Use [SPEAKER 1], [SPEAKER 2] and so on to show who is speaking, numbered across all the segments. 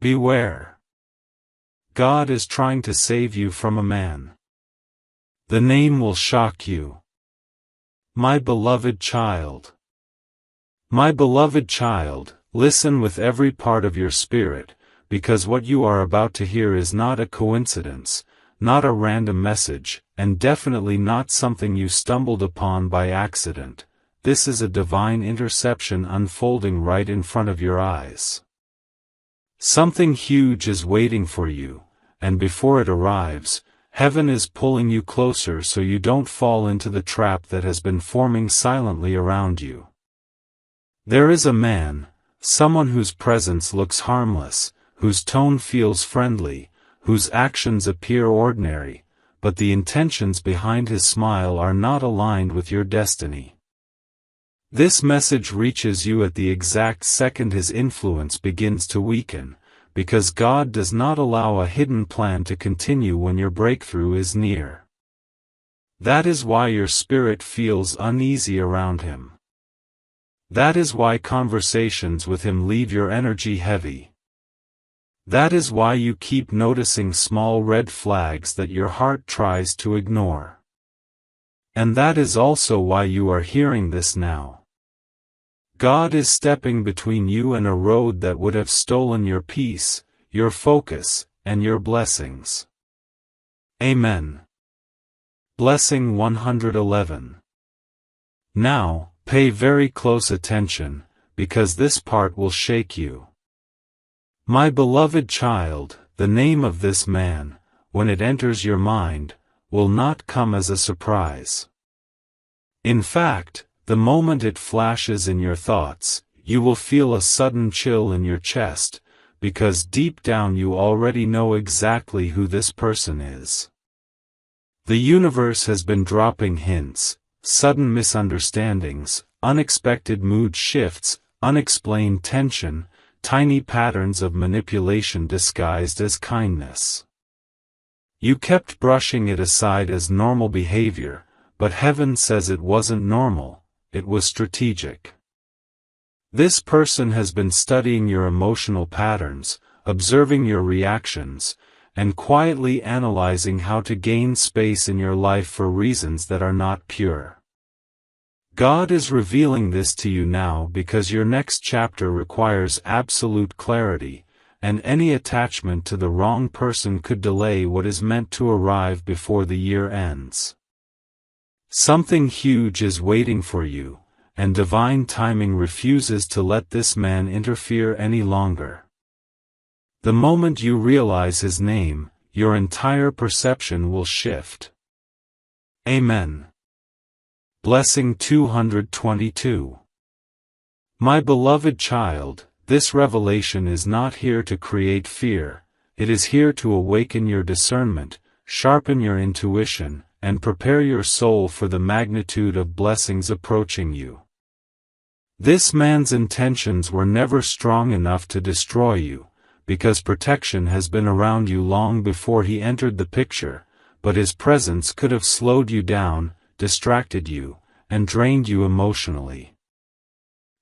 [SPEAKER 1] Beware. God is trying to save you from a man. The name will shock you. My beloved child. My beloved child, listen with every part of your spirit, because what you are about to hear is not a coincidence, not a random message, and definitely not something you stumbled upon by accident. This is a divine interception unfolding right in front of your eyes. Something huge is waiting for you, and before it arrives, heaven is pulling you closer so you don't fall into the trap that has been forming silently around you. There is a man, someone whose presence looks harmless, whose tone feels friendly, whose actions appear ordinary, but the intentions behind his smile are not aligned with your destiny. This message reaches you at the exact second his influence begins to weaken, because God does not allow a hidden plan to continue when your breakthrough is near. That is why your spirit feels uneasy around him. That is why conversations with him leave your energy heavy. That is why you keep noticing small red flags that your heart tries to ignore. And that is also why you are hearing this now. God is stepping between you and a road that would have stolen your peace, your focus, and your blessings. Amen. Blessing 111. Now, pay very close attention, because this part will shake you. My beloved child, the name of this man, when it enters your mind, will not come as a surprise. In fact, the moment it flashes in your thoughts, you will feel a sudden chill in your chest, because deep down you already know exactly who this person is. The universe has been dropping hints, sudden misunderstandings, unexpected mood shifts, unexplained tension, tiny patterns of manipulation disguised as kindness. You kept brushing it aside as normal behavior, but heaven says it wasn't normal. It was strategic. This person has been studying your emotional patterns, observing your reactions, and quietly analyzing how to gain space in your life for reasons that are not pure. God is revealing this to you now because your next chapter requires absolute clarity, and any attachment to the wrong person could delay what is meant to arrive before the year ends. Something huge is waiting for you, and divine timing refuses to let this man interfere any longer. The moment you realize his name, your entire perception will shift. Amen. Blessing 222. My beloved child, this revelation is not here to create fear, it is here to awaken your discernment, sharpen your intuition, and prepare your soul for the magnitude of blessings approaching you. This man's intentions were never strong enough to destroy you, because protection has been around you long before he entered the picture, but his presence could have slowed you down, distracted you, and drained you emotionally.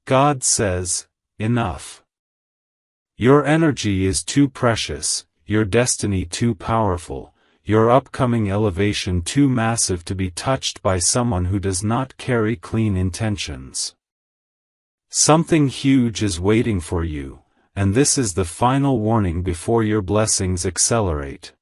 [SPEAKER 1] God says, enough. Your energy is too precious, your destiny too powerful, your upcoming elevation too massive to be touched by someone who does not carry clean intentions. Something huge is waiting for you, and this is the final warning before your blessings accelerate.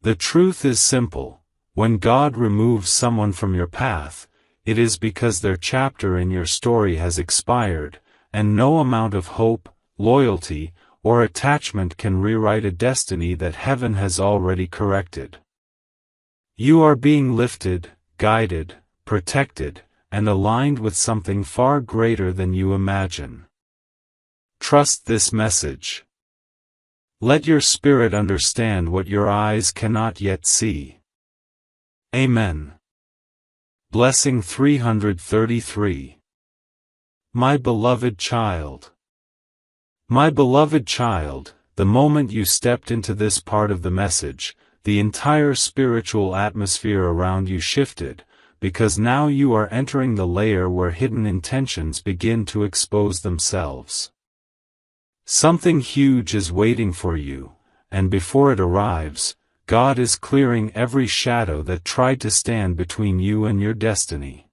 [SPEAKER 1] The truth is simple: when God removes someone from your path, it is because their chapter in your story has expired, and no amount of hope, loyalty, or attachment can rewrite a destiny that heaven has already corrected. You are being lifted, guided, protected, and aligned with something far greater than you imagine. Trust this message. Let your spirit understand what your eyes cannot yet see. Amen. Blessing 333. My beloved child. My beloved child, the moment you stepped into this part of the message, the entire spiritual atmosphere around you shifted, because now you are entering the layer where hidden intentions begin to expose themselves. Something huge is waiting for you, and before it arrives, God is clearing every shadow that tried to stand between you and your destiny.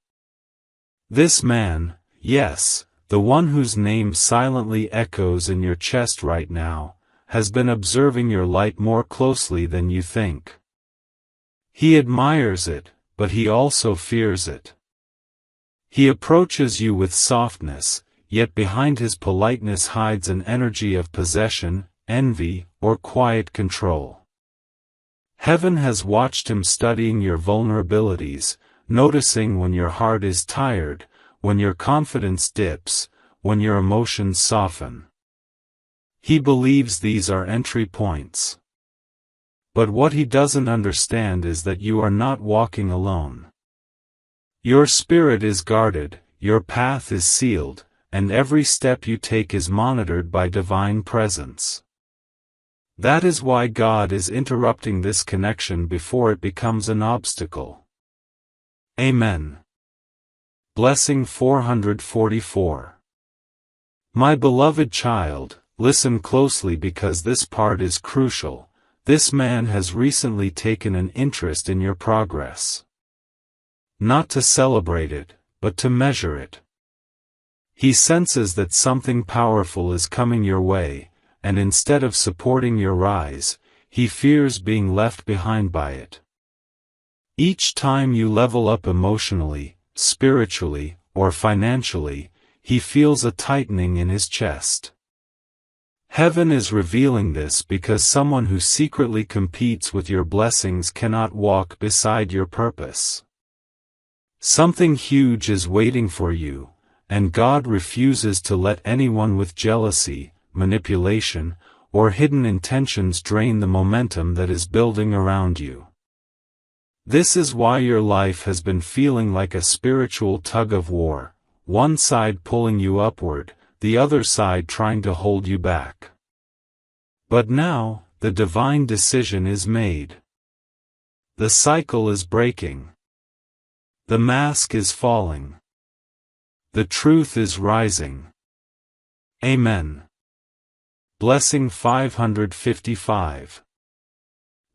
[SPEAKER 1] This man, yes, the one whose name silently echoes in your chest right now, has been observing your light more closely than you think. He admires it, but he also fears it. He approaches you with softness, yet behind his politeness hides an energy of possession, envy, or quiet control. Heaven has watched him studying your vulnerabilities, noticing when your heart is tired, when your confidence dips, when your emotions soften. He believes these are entry points. But what he doesn't understand is that you are not walking alone. Your spirit is guarded, your path is sealed, and every step you take is monitored by divine presence. That is why God is interrupting this connection before it becomes an obstacle. Amen. Blessing 444. My beloved child, listen closely because this part is crucial. This man has recently taken an interest in your progress. Not to celebrate it, but to measure it. He senses that something powerful is coming your way, and instead of supporting your rise, he fears being left behind by it. Each time you level up emotionally, spiritually, or financially, he feels a tightening in his chest. Heaven is revealing this because someone who secretly competes with your blessings cannot walk beside your purpose. Something huge is waiting for you, and God refuses to let anyone with jealousy, manipulation, or hidden intentions drain the momentum that is building around you. This is why your life has been feeling like a spiritual tug-of-war, one side pulling you upward, the other side trying to hold you back. But now, the divine decision is made. The cycle is breaking. The mask is falling. The truth is rising. Amen. Blessing 555.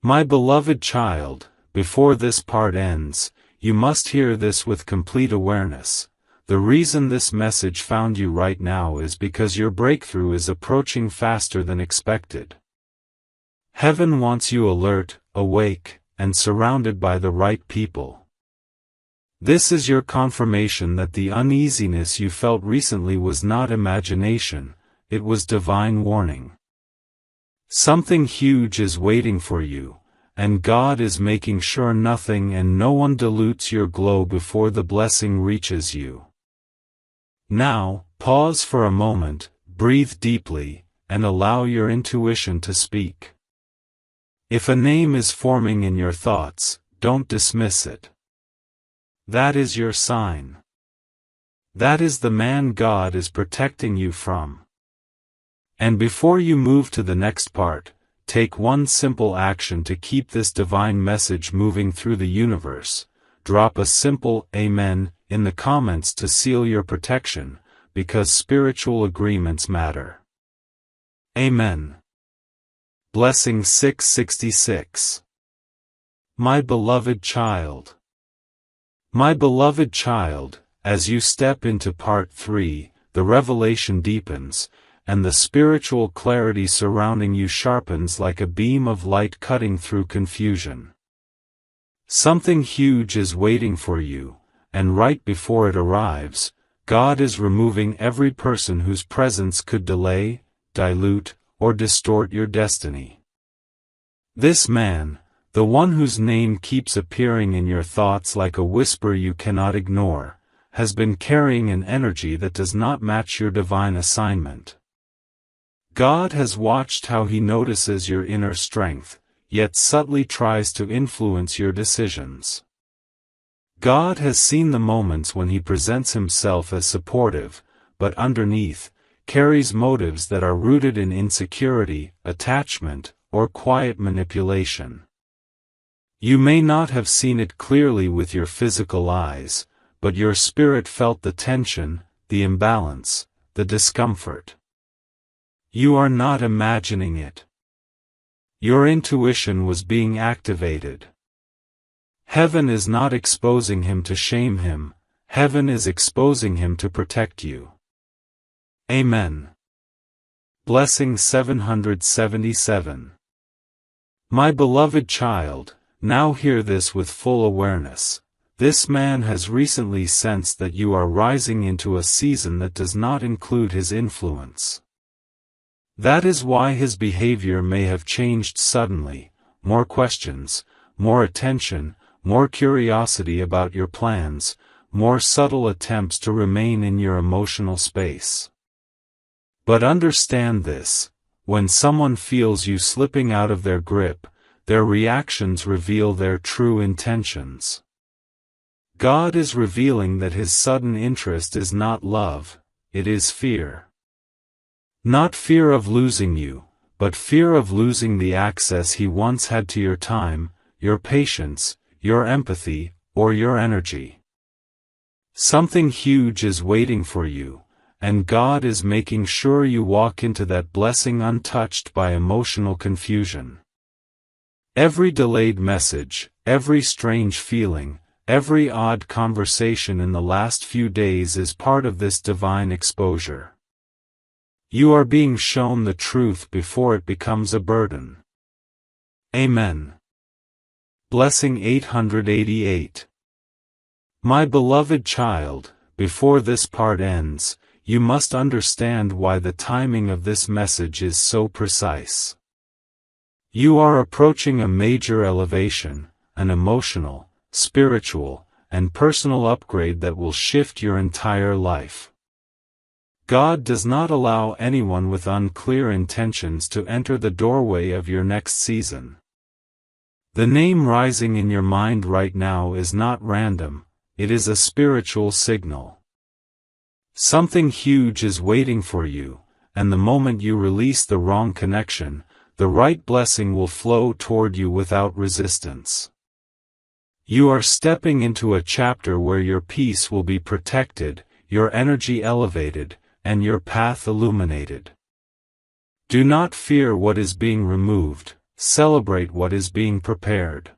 [SPEAKER 1] My beloved child, before this part ends, you must hear this with complete awareness. The reason this message found you right now is because your breakthrough is approaching faster than expected. Heaven wants you alert, awake, and surrounded by the right people. This is your confirmation that the uneasiness you felt recently was not imagination, it was divine warning. Something huge is waiting for you, and God is making sure nothing and no one dilutes your glow before the blessing reaches you. Now, pause for a moment, breathe deeply, and allow your intuition to speak. If a name is forming in your thoughts, don't dismiss it. That is your sign. That is the man God is protecting you from. And before you move to the next part, take one simple action to keep this divine message moving through the universe. Drop a simple Amen in the comments to seal your protection, because spiritual agreements matter. Amen. Blessing 666. My beloved child. My beloved child, as you step into part 3, the revelation deepens, and the spiritual clarity surrounding you sharpens like a beam of light cutting through confusion. Something huge is waiting for you, and right before it arrives, God is removing every person whose presence could delay, dilute, or distort your destiny. This man, the one whose name keeps appearing in your thoughts like a whisper you cannot ignore, has been carrying an energy that does not match your divine assignment. God has watched how he notices your inner strength, yet subtly tries to influence your decisions. God has seen the moments when he presents himself as supportive, but underneath, carries motives that are rooted in insecurity, attachment, or quiet manipulation. You may not have seen it clearly with your physical eyes, but your spirit felt the tension, the imbalance, the discomfort. You are not imagining it. Your intuition was being activated. Heaven is not exposing him to shame him, heaven is exposing him to protect you. Amen. Blessing 777. My beloved child, now hear this with full awareness. This man has recently sensed that you are rising into a season that does not include his influence. That is why his behavior may have changed suddenly. More questions, more attention, more curiosity about your plans, more subtle attempts to remain in your emotional space. But understand this, when someone feels you slipping out of their grip, their reactions reveal their true intentions. God is revealing that his sudden interest is not love, it is fear. Not fear of losing you, but fear of losing the access he once had to your time, your patience, your empathy, or your energy. Something huge is waiting for you, and God is making sure you walk into that blessing untouched by emotional confusion. Every delayed message, every strange feeling, every odd conversation in the last few days is part of this divine exposure. You are being shown the truth before it becomes a burden. Amen. Blessing 888. My beloved child, before this part ends, you must understand why the timing of this message is so precise. You are approaching a major elevation, an emotional, spiritual, and personal upgrade that will shift your entire life. God does not allow anyone with unclear intentions to enter the doorway of your next season. The name rising in your mind right now is not random, it is a spiritual signal. Something huge is waiting for you, and the moment you release the wrong connection, the right blessing will flow toward you without resistance. You are stepping into a chapter where your peace will be protected, your energy elevated, and your path illuminated. Do not fear what is being removed, celebrate what is being prepared.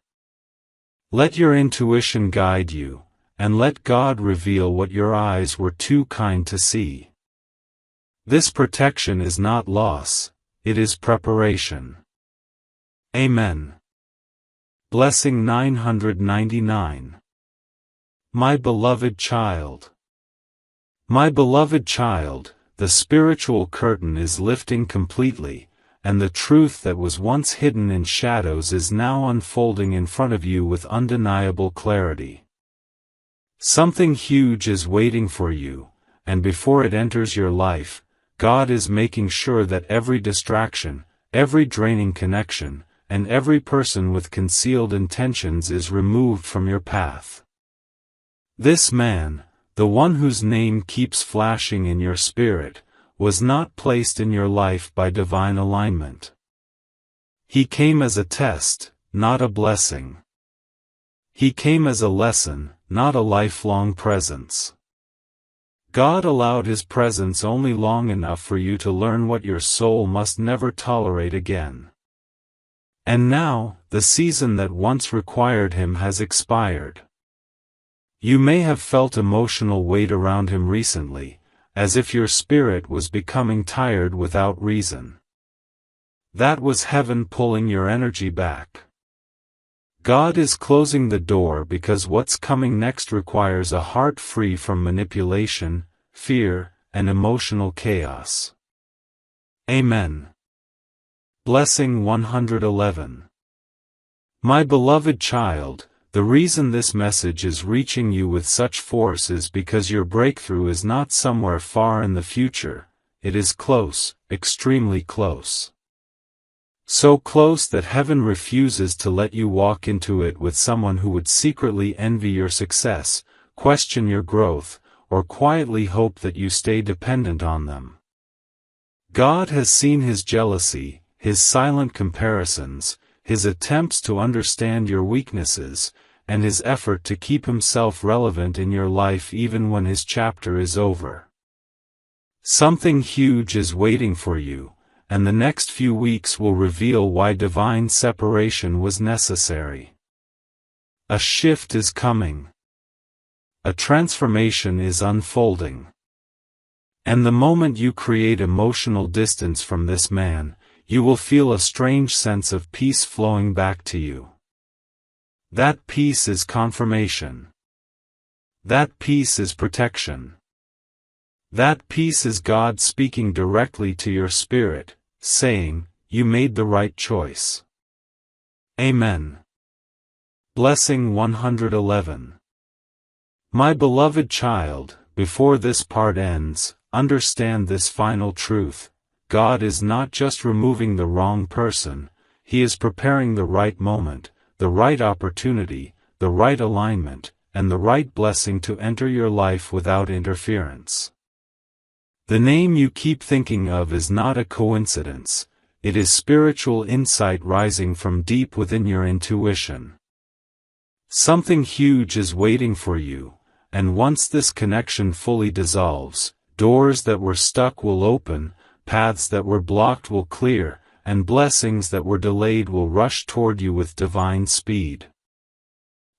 [SPEAKER 1] Let your intuition guide you, and let God reveal what your eyes were too kind to see. This protection is not loss, it is preparation. Amen. Blessing 999. My beloved child. My beloved child, the spiritual curtain is lifting completely, and the truth that was once hidden in shadows is now unfolding in front of you with undeniable clarity. Something huge is waiting for you, and before it enters your life, God is making sure that every distraction, every draining connection, and every person with concealed intentions is removed from your path. This man, the one whose name keeps flashing in your spirit, was not placed in your life by divine alignment. He came as a test, not a blessing. He came as a lesson, not a lifelong presence. God allowed his presence only long enough for you to learn what your soul must never tolerate again. And now, the season that once required him has expired. You may have felt emotional weight around him recently, as if your spirit was becoming tired without reason. That was heaven pulling your energy back. God is closing the door because what's coming next requires a heart free from manipulation, fear, and emotional chaos. Amen. Blessing 111. My beloved child, the reason this message is reaching you with such force is because your breakthrough is not somewhere far in the future, it is close, extremely close. So close that heaven refuses to let you walk into it with someone who would secretly envy your success, question your growth, or quietly hope that you stay dependent on them. God has seen his jealousy, his silent comparisons, his attempts to understand your weaknesses, and his effort to keep himself relevant in your life even when his chapter is over. Something huge is waiting for you, and the next few weeks will reveal why divine separation was necessary. A shift is coming. A transformation is unfolding. And the moment you create emotional distance from this man, you will feel a strange sense of peace flowing back to you. That peace is confirmation. That peace is protection. That peace is God speaking directly to your spirit, saying, "You made the right choice." Amen. Blessing 111. My beloved child, before this part ends, understand this final truth: God is not just removing the wrong person, He is preparing the right moment, the right opportunity, the right alignment, and the right blessing to enter your life without interference. The name you keep thinking of is not a coincidence, it is spiritual insight rising from deep within your intuition. Something huge is waiting for you, and once this connection fully dissolves, doors that were stuck will open, paths that were blocked will clear, and blessings that were delayed will rush toward you with divine speed.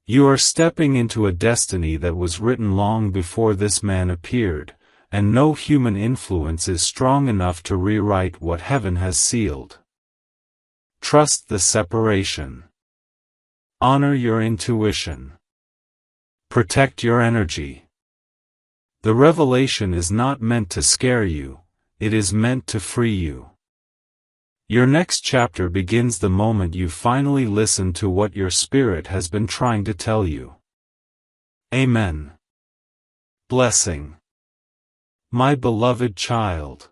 [SPEAKER 1] You are stepping into a destiny that was written long before this man appeared, and no human influence is strong enough to rewrite what heaven has sealed. Trust the separation. Honor your intuition. Protect your energy. The revelation is not meant to scare you, it is meant to free you. Your next chapter begins the moment you finally listen to what your spirit has been trying to tell you. Amen. Blessing. My beloved child.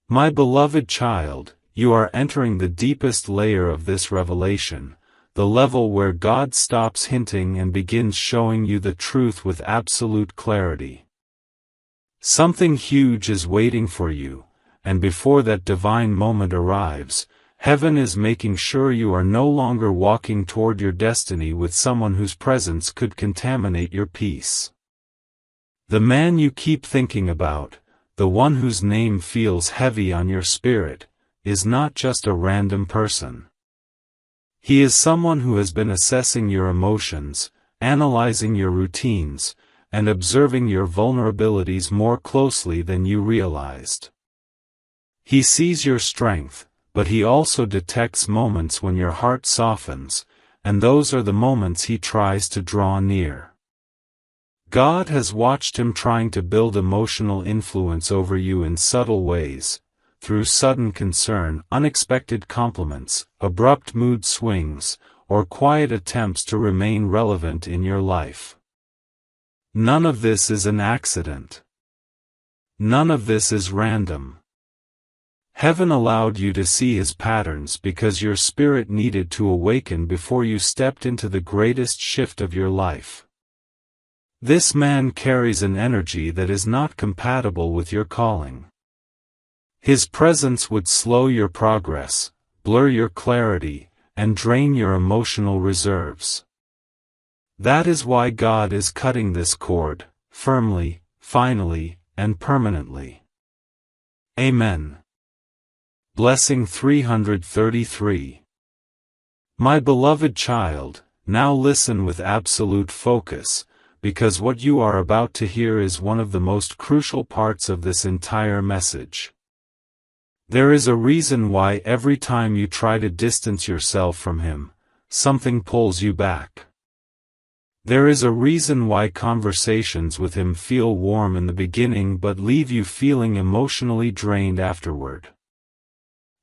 [SPEAKER 1] My beloved child, you are entering the deepest layer of this revelation, the level where God stops hinting and begins showing you the truth with absolute clarity. Something huge is waiting for you, and before that divine moment arrives, heaven is making sure you are no longer walking toward your destiny with someone whose presence could contaminate your peace. The man you keep thinking about, the one whose name feels heavy on your spirit, is not just a random person. He is someone who has been assessing your emotions, analyzing your routines, and observing your vulnerabilities more closely than you realized. He sees your strength, but he also detects moments when your heart softens, and those are the moments he tries to draw near. God has watched him trying to build emotional influence over you in subtle ways, through sudden concern, unexpected compliments, abrupt mood swings, or quiet attempts to remain relevant in your life. None of this is an accident. None of this is random. Heaven allowed you to see his patterns because your spirit needed to awaken before you stepped into the greatest shift of your life. This man carries an energy that is not compatible with your calling. His presence would slow your progress, blur your clarity, and drain your emotional reserves. That is why God is cutting this cord, firmly, finally, and permanently. Amen. Blessing 333. My beloved child, now listen with absolute focus, because what you are about to hear is one of the most crucial parts of this entire message. There is a reason why every time you try to distance yourself from him, something pulls you back. There is a reason why conversations with him feel warm in the beginning but leave you feeling emotionally drained afterward.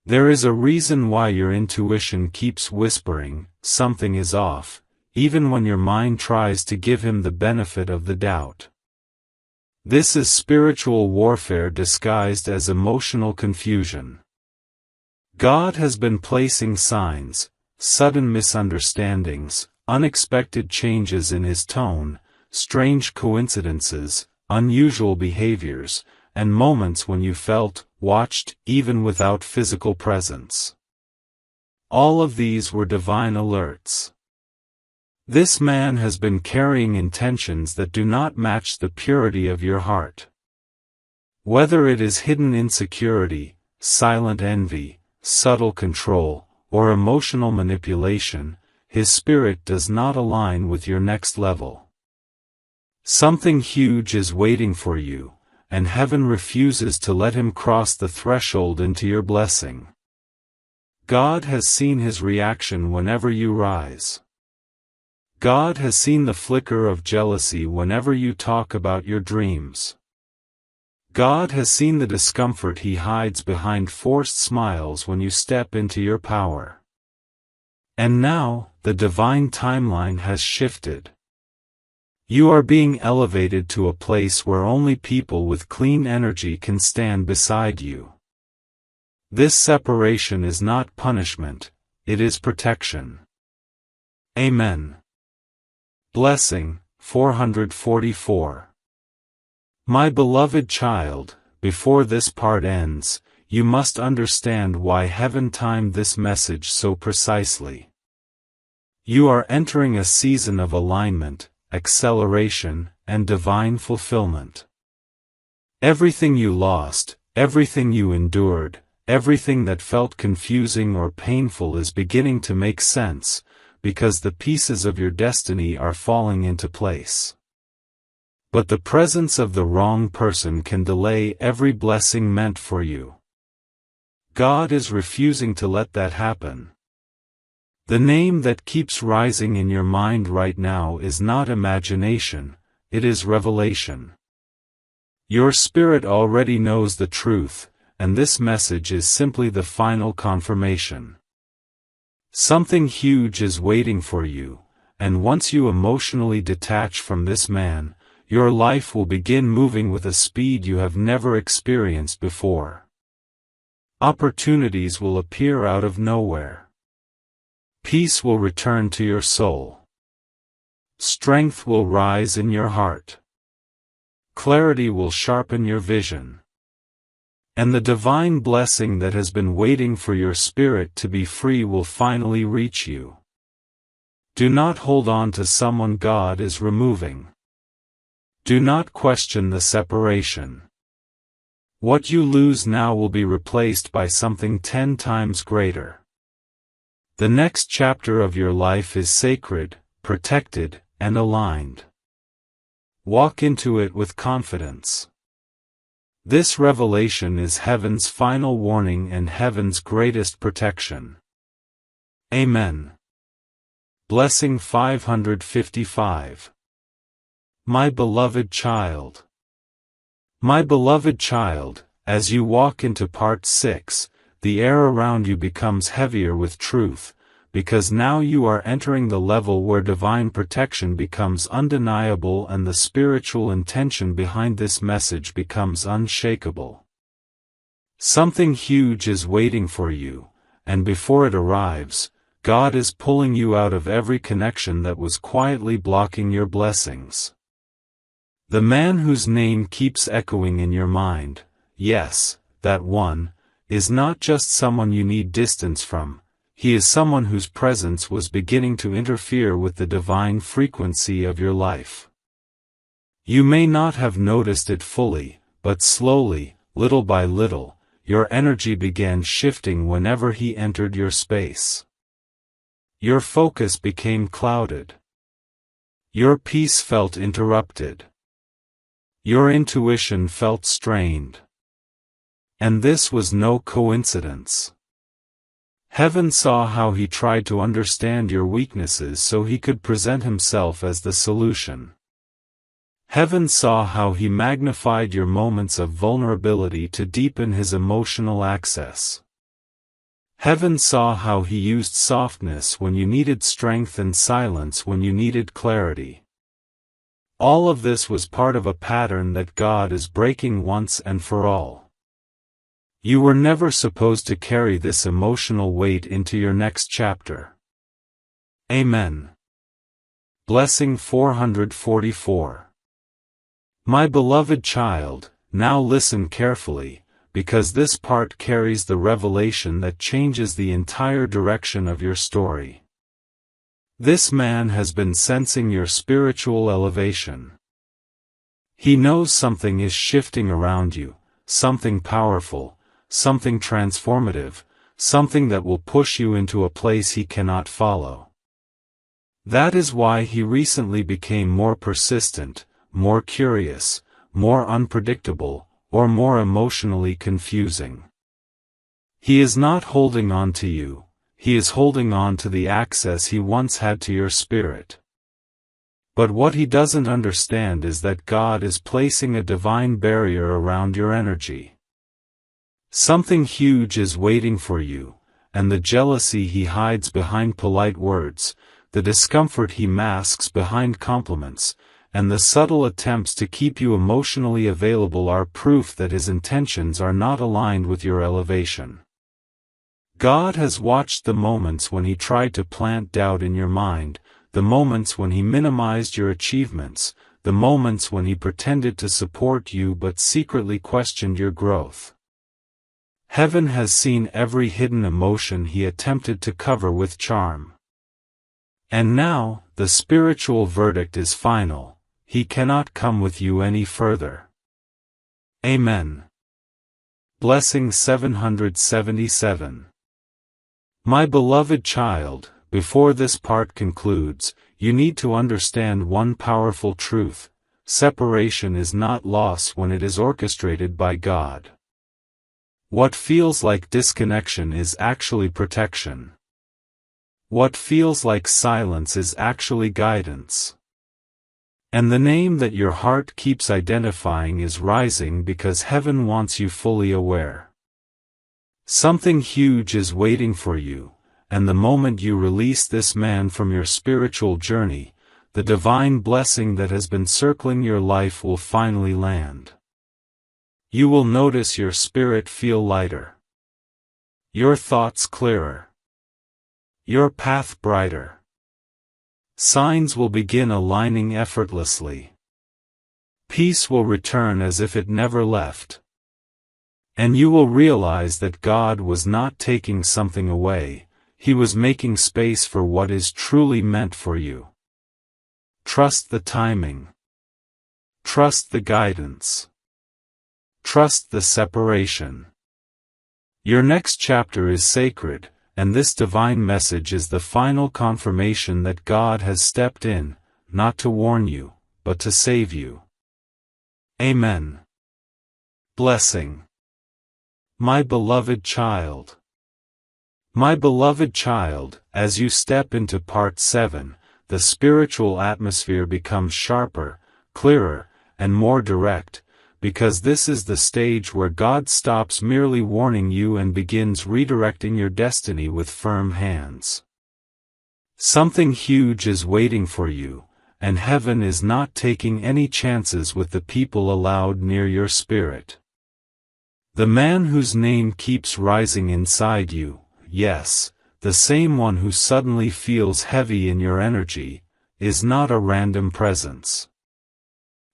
[SPEAKER 1] There is a reason why your intuition keeps whispering, something is off, even when your mind tries to give him the benefit of the doubt. This is spiritual warfare disguised as emotional confusion. God has been placing signs, sudden misunderstandings, unexpected changes in his tone, strange coincidences, unusual behaviors, and moments when you felt watched even without physical presence. All of these were divine alerts. This man has been carrying intentions that do not match the purity of your heart. Whether it is hidden insecurity, silent envy, subtle control, or emotional manipulation, his spirit does not align with your next level. Something huge is waiting for you, and heaven refuses to let him cross the threshold into your blessing. God has seen his reaction whenever you rise. God has seen the flicker of jealousy whenever you talk about your dreams. God has seen the discomfort he hides behind forced smiles when you step into your power. And now, the divine timeline has shifted. You are being elevated to a place where only people with clean energy can stand beside you. This separation is not punishment, it is protection. Amen. Blessing, 444. My beloved child, before this part ends, you must understand why heaven timed this message so precisely. You are entering a season of alignment, acceleration, and divine fulfillment. Everything you lost, everything you endured, everything that felt confusing or painful is beginning to make sense, because the pieces of your destiny are falling into place. But the presence of the wrong person can delay every blessing meant for you. God is refusing to let that happen. The name that keeps rising in your mind right now is not imagination, it is revelation. Your spirit already knows the truth, and this message is simply the final confirmation. Something huge is waiting for you, and once you emotionally detach from this man, your life will begin moving with a speed you have never experienced before. Opportunities will appear out of nowhere. Peace will return to your soul. Strength will rise in your heart. Clarity will sharpen your vision. And the divine blessing that has been waiting for your spirit to be free will finally reach you. Do not hold on to someone God is removing. Do not question the separation. What you lose now will be replaced by something 10 times greater. The next chapter of your life is sacred, protected, and aligned. Walk into it with confidence. This revelation is heaven's final warning and heaven's greatest protection. Amen. Blessing 555. My beloved child. My beloved child, as you walk into part 6, the air around you becomes heavier with truth, because now you are entering the level where divine protection becomes undeniable and the spiritual intention behind this message becomes unshakable. Something huge is waiting for you, and before it arrives, God is pulling you out of every connection that was quietly blocking your blessings. The man whose name keeps echoing in your mind, yes, that one, is not just someone you need distance from. He is someone whose presence was beginning to interfere with the divine frequency of your life. You may not have noticed it fully, but slowly, little by little, your energy began shifting whenever he entered your space. Your focus became clouded. Your peace felt interrupted. Your intuition felt strained. And this was no coincidence. Heaven saw how he tried to understand your weaknesses so he could present himself as the solution. Heaven saw how he magnified your moments of vulnerability to deepen his emotional access. Heaven saw how he used softness when you needed strength and silence when you needed clarity. All of this was part of a pattern that God is breaking once and for all. You were never supposed to carry this emotional weight into your next chapter. Amen. Blessing 444. My beloved child, now listen carefully, because this part carries the revelation that changes the entire direction of your story. This man has been sensing your spiritual elevation. He knows something is shifting around you, something powerful, something transformative, something that will push you into a place he cannot follow. That is why he recently became more persistent, more curious, more unpredictable, or more emotionally confusing. He is not holding on to you, he is holding on to the access he once had to your spirit. But what he doesn't understand is that God is placing a divine barrier around your energy. Something huge is waiting for you, and the jealousy he hides behind polite words, the discomfort he masks behind compliments, and the subtle attempts to keep you emotionally available are proof that his intentions are not aligned with your elevation. God has watched the moments when he tried to plant doubt in your mind, the moments when he minimized your achievements, the moments when he pretended to support you but secretly questioned your growth. Heaven has seen every hidden emotion he attempted to cover with charm. And now, the spiritual verdict is final, he cannot come with you any further. Amen. Blessing 777. My beloved child, before this part concludes, you need to understand one powerful truth: separation is not loss when it is orchestrated by God. What feels like disconnection is actually protection. What feels like silence is actually guidance. And the name that your heart keeps identifying is rising because heaven wants you fully aware. Something huge is waiting for you, and the moment you release this man from your spiritual journey, the divine blessing that has been circling your life will finally land. You will notice your spirit feel lighter, your thoughts clearer, your path brighter. Signs will begin aligning effortlessly. Peace will return as if it never left. And you will realize that God was not taking something away, he was making space for what is truly meant for you. Trust the timing. Trust the guidance. Trust the separation. Your next chapter is sacred, and this divine message is the final confirmation that God has stepped in, not to warn you, but to save you. Amen. Blessing. My beloved child. My beloved child, as you step into part 7, the spiritual atmosphere becomes sharper, clearer, and more direct, because this is the stage where God stops merely warning you and begins redirecting your destiny with firm hands. Something huge is waiting for you, and heaven is not taking any chances with the people allowed near your spirit. The man whose name keeps rising inside you, yes, the same one who suddenly feels heavy in your energy, is not a random presence.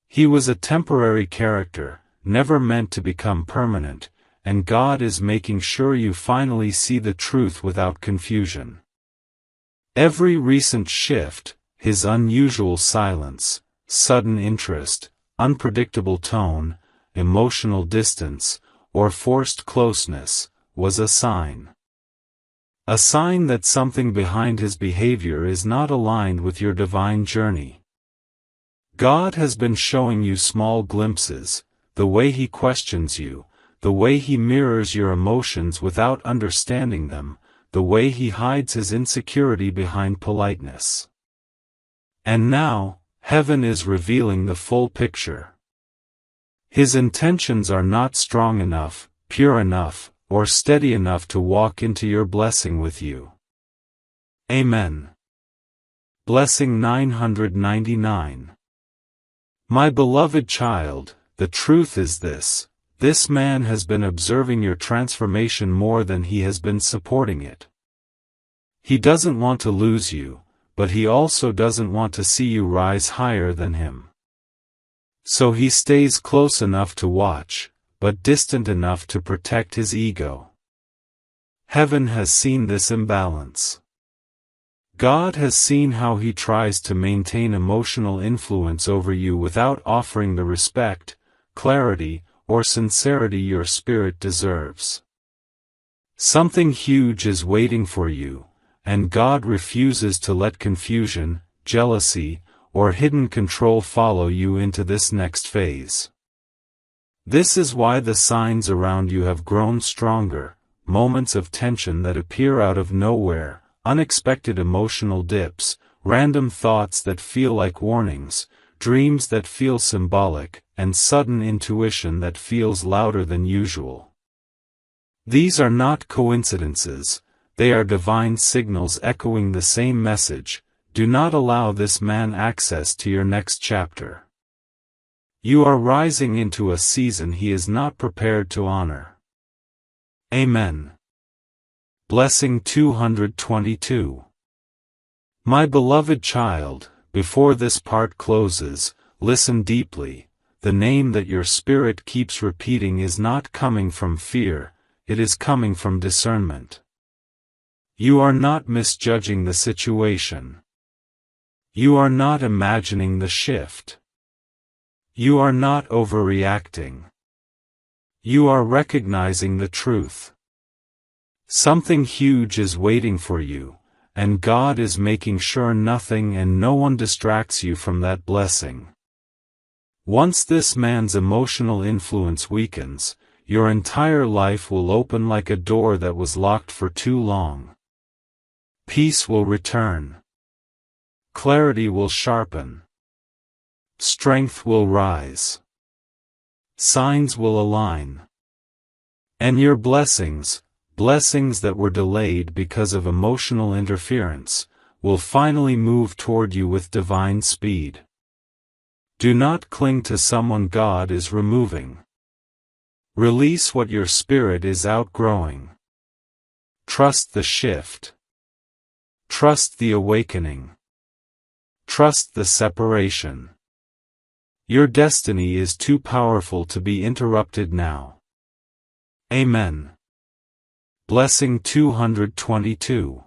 [SPEAKER 1] He was a temporary character, never meant to become permanent, and God is making sure you finally see the truth without confusion. Every recent shift, his unusual silence, sudden interest, unpredictable tone, emotional distance, or forced closeness, was a sign. A sign that something behind his behavior is not aligned with your divine journey. God has been showing you small glimpses, the way he questions you, the way he mirrors your emotions without understanding them, the way he hides his insecurity behind politeness. And now, heaven is revealing the full picture. His intentions are not strong enough, pure enough, or steady enough to walk into your blessing with you. Amen. Blessing 999. My beloved child, the truth is this: this man has been observing your transformation more than he has been supporting it. He doesn't want to lose you, but he also doesn't want to see you rise higher than him. So he stays close enough to watch, but distant enough to protect his ego. Heaven has seen this imbalance. God has seen how he tries to maintain emotional influence over you without offering the respect, clarity, or sincerity your spirit deserves. Something huge is waiting for you, and God refuses to let confusion, jealousy, or hidden control follow you into this next phase. This is why the signs around you have grown stronger, moments of tension that appear out of nowhere, unexpected emotional dips, random thoughts that feel like warnings, dreams that feel symbolic, and sudden intuition that feels louder than usual. These are not coincidences, they are divine signals echoing the same message: do not allow this man access to your next chapter. You are rising into a season he is not prepared to honor. Amen. Blessing 222. My beloved child, before this part closes, listen deeply. The name that your spirit keeps repeating is not coming from fear, it is coming from discernment. You are not misjudging the situation. You are not imagining the shift. You are not overreacting. You are recognizing the truth. Something huge is waiting for you, and God is making sure nothing and no one distracts you from that blessing. Once this man's emotional influence weakens, your entire life will open like a door that was locked for too long. Peace will return. Clarity will sharpen. Strength will rise. Signs will align. And your blessings that were delayed because of emotional interference, will finally move toward you with divine speed. Do not cling to someone God is removing. Release what your spirit is outgrowing. Trust the shift. Trust the awakening. Trust the separation. Your destiny is too powerful to be interrupted now. Amen. Blessing 222.